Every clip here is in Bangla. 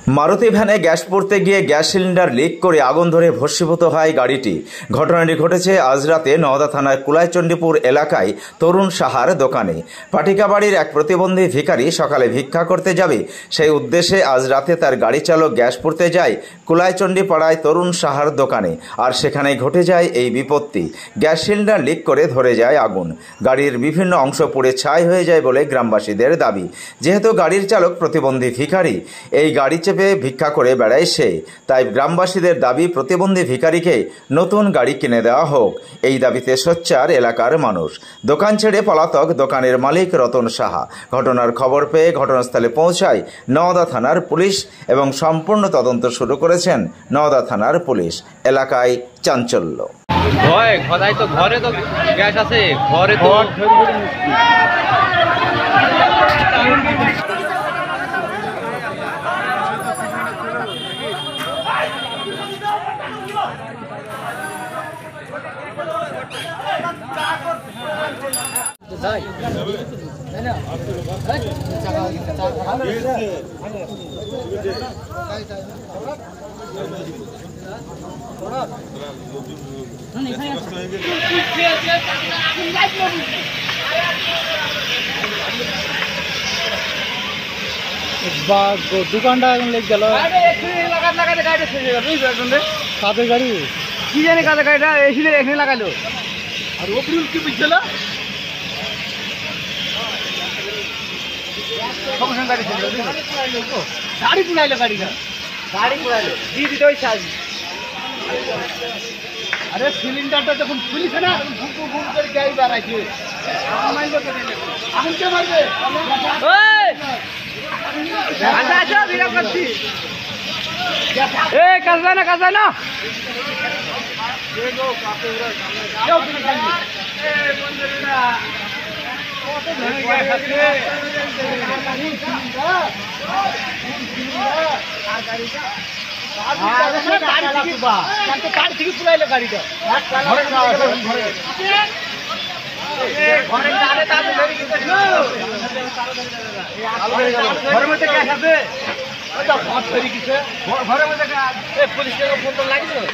মারুতি ভ্যানে গ্যাস পড়তে গিয়ে গ্যাস সিলিন্ডার লিক করে আগুন ধরে ভস্মীভূত হয় গাড়িটি। ঘটনাটি ঘটেছে আজ রাতে নওদা থানার কুলাইচণ্ডীপুর এলাকায় তরুণ সাহার দোকানে। পাটিকাবাড়ির এক প্রতিবন্ধী ভিখারি সকালে ভিক্ষা করতে যাবে, সেই উদ্দেশ্যে আজ রাতে তার গাড়ি চালক গ্যাস পড়তে যায় কুলাইচণ্ডী পাড়ায় তরুণ সাহার দোকানে, আর সেখানে ঘটে যায় এই বিপত্তি। গ্যাস সিলিন্ডার লিক করে ধরে যায় আগুন। গাড়ির বিভিন্ন অংশ পুড়ে ছাই হয়ে যায় বলে গ্রামবাসীদের দাবি। যেহেতু গাড়ির চালক প্রতিবন্ধী ভিখারি, এই গাড়ি চেপে ভিক্ষা করে বেড়ায় সে, তাই গ্রামবাসীদের দাবি প্রতিবন্ধী ভিখারিকে নতুন গাড়ি কিনে দেওয়া হোক। এই দাবিতে সোচ্চার এলাকার মানুষ। দোকান ছেড়ে পলাতক দোকানের মালিক রতন সাহা। ঘটনার খবর পেয়ে ঘটনাস্থলে পৌঁছায় নওদা থানার পুলিশ এবং সম্পূর্ণ তদন্ত শুরু করেছেন নওদা থানার পুলিশ। এলাকায় চাঞ্চল্য। ঘরে তো গ্যাস আছে, ঘরে তো দোকানটা লেগে গেল। কাদের গাড়ি কি জানি, কাদের গাড়িটা এসে এখানে লাগাইলো। আর ওপরে কি বুঝছিল গাড়ি পুরাইলো, গাড়ি পুরাইলো দিয়ে দিতে ওই সাজ। আরে সিলিন্ডারটা যখন খুলিছে না, ঘুম ঘুম করে গাড়ি বেড়াইছে। এখন কে মারবে? কাজ যায় না থেকে পুরাইলো গাড়িটা। ঘরের মধ্যে গ্যাস আছে, ঘরের মধ্যে পুলিশ ফোন তো লাগিয়েছিল।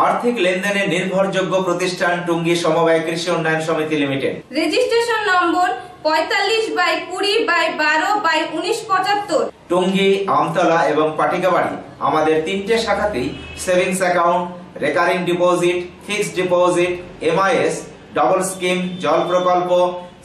আর্থিক লেনদেনে নির্ভরযোগ্য প্রতিষ্ঠান টুঙ্গী সমবায় কৃষি উন্নয়ন সমিতি limited. Registration number 45/20/12/1975। Tungi, Amtala এবং পাটিকাবাড়ি আমাদের তিনটে শাখাতেই savings account, recurring deposit, fixed deposit, MIS, double scheme, জল প্রকল্প,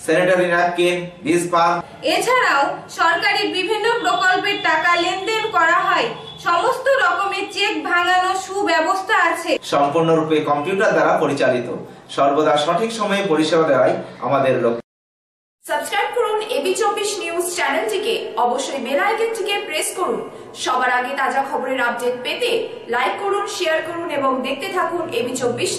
স্যানিটারি ন্যাপকিন, বীজ পাম্প, এছাড়াও সরকারি বিভিন্ন প্রকল্পের টাকা লেনদেন করা হয়। সমস্ত রকমের চেক ভাঙানো সুব্যবস্থা আছে। সম্পূর্ণরূপে কম্পিউটার দ্বারা পরিচালিত। সর্বদা সঠিক সময়ে পরিষেবা দেওয়াই আমাদের লক্ষ্য। সাবস্ক্রাইব করুন এবি24 নিউজ চ্যানেলটিকে, অবশ্যই বেল আইকনটিকে প্রেস করুন। সবার আগে তাজা খবরের আপডেট পেতে লাইক করুন, শেয়ার করুন এবং দেখতে থাকুন এবি24।